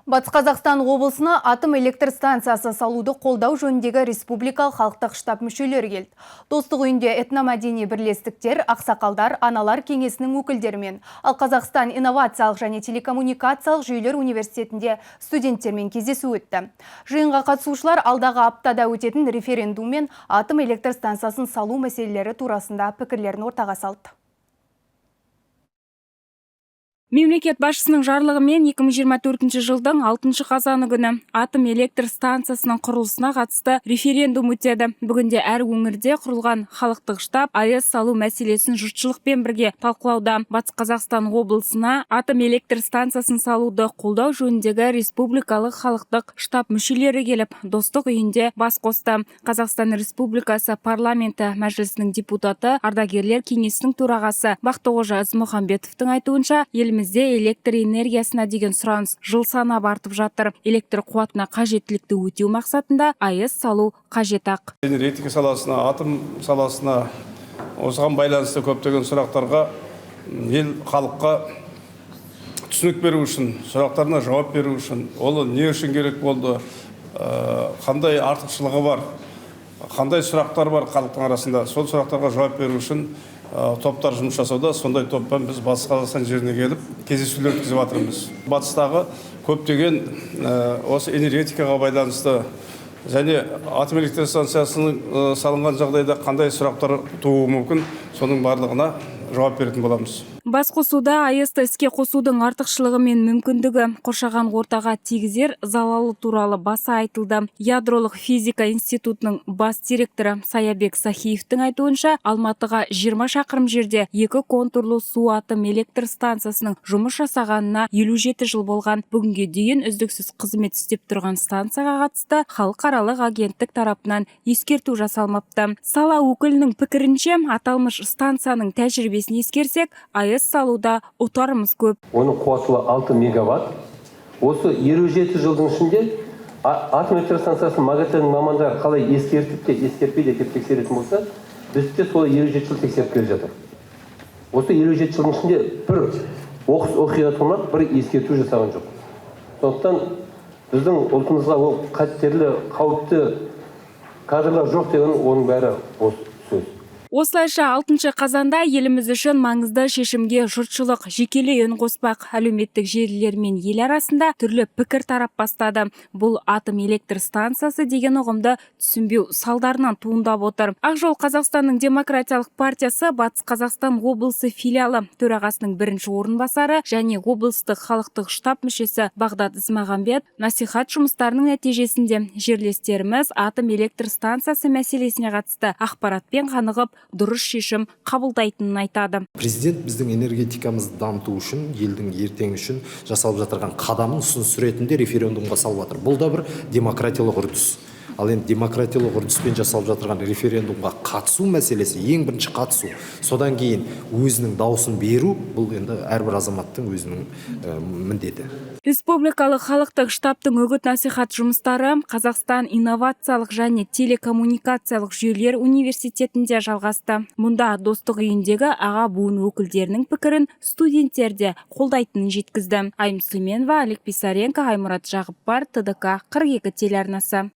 Батыс Қазақстан облысына атом электр станциясы салуды қолдау жөніндегі республикалық халықтық штаб мүшелері келді. Достық үйінде этномәдени бірлестіктер, ақсақалдар, аналар кеңесінің өкілдерімен, ал Қазақстан инновациялық және телекоммуникациялық жүйелер университетінде студенттермен кездесу өтті. Жиынға қатысушылар алдағы аптада өтетін референдум мен атом электр станциясын салу мәселелері турасында пікірлерін ортаға салды. Мемлекет басшысының жарлығымен 2024 жылдың 6 қазаны күні атом электр станциясының құрылысына қатысты референдум өтеді. Бүгінде әр өңірде құрылған халықтық штаб АЭС салу мәселесін жұртшылықпен бірге талқылауда. Батыс Қазақстан облысына атом электр станциясын салуды қолдау жөніндегі республикалық халықтық штаб мүшелері келіп, достық үйінде бас қосты. Қазақстан Республикасы парламенті мәжілісінің депутаты, ардагерлер кеңесінің төрағасы Бақтықожа Ізмұхамбетовтің айтуынша, елімізде электр энергиясына деген сұраныс жыл санап артып жатыр. Электр қуатына қажеттілікті өтеу мақсатында АЭС салу қажет-ақ. Энергетика саласына, атом саласына осыған байланысты көптеген сұрақтарға ел халыққа түсінік беру үшін, сұрақтарына жауап беру үшін, ол не үшін керек болды, қандай артықшылығы бар, қандай сұрақтар бар халықтың арасында, сол сұрақтарға жауап беру үшін топтар жұмыс жасауда. Сондай топпен біз Батыс Қазақстан жеріне келіп кездесулер өткізіп жатырмыз. Батыстағы көптеген осы энергетикаға байланысты және атом электр станциясының салынған жағдайда қандай сұрақтар тууы мүмкін, соның барлығына жауап беретін боламыз. Басқосуда АЭС-ті іске қосудың артықшылығы мен мүмкіндігі, қоршаған ортаға тигізер залалы туралы баса айтылды. Ядролық физика институтының бас директоры Саябек Сахиевтің айтуынша, Алматыға 20 шақырым жерде 2 контурлы су атом электр станциясының жұмыс жасағанына 57 жыл болған. Бүгінге дейін үздіксіз қызмет істеп тұрған станцияға қатысты халықаралық агенттік тарапынан ескерту жасалмапты. Сала өкілінің пікірінше, аталмыш станцияның тәжірибесін ескерсек, АЭС салуда ұтарымыз көп. Оның қуаттылығы 6 мегаватт. Осы 57 жылдың ішінде атом электр станциясының магистрінің мамандары қалай ескертіп те ескертпейді деп тексеретін болса, біз де сол 57 жыл тексеріп келе жатыр. Осы 57 жылдың ішінде бір оқыс оқиға болмады, бір ескерту жасаған жоқ. Сондықтан біздің ұлтымызға ол қатерлі, қауіпті кадрлар жоқ деген оның бәрі осы сөз. Осылайша 6 қазанда еліміз үшін маңызды шешімге жұртшылық жекелей үн қоспақ. Әлеуметтік желілер мен ел арасында түрлі пікір тарап бастады. Бұл атом электр станциясы деген ұғымды түсінбеу салдарынан туындап отыр. Ақ жол Қазақстанның демократиялық партиясы Батыс Қазақстан облысы филиалы төрағасының бірінші орынбасары және облыстық халықтық штаб мүшесі Бағдат Ізмағамбет насихат жұмыстарының нәтижесінде жерлестеріміз атом электр станциясы мәселесіне қатысты ақпаратпен қанығып, дұрыс шешім қабылдайтынын айтады. Президент біздің энергетикамызды дамыту үшін, елдің ертеңі үшін жасалып жатырған қадамын ұсыныс ретінде референдумға салып жатыр. Бұл да бір демократиялық үрдіс. Ал енді демократиялық үрдіспен жасалып жатырған референдумға қатысу мәселесі, ең бірінші қатысу. Содан кейін өзінің дауысын беру, бұл енді әрбір азаматтың өзінің міндеті. Республикалық халықтық штабтың үгіт-насихат жұмыстары Қазақстан инновациялық және телекоммуникациялық жүйелер университетінде жалғасты. Мұнда достық үйіндегі аға буын өкілдерінің пікірін студенттер де қолдайтынын жеткізді. Айым Сүлейменова, Олег Писаренко, Аймұрат Жағыппар, ТДК 42 телеарнасы.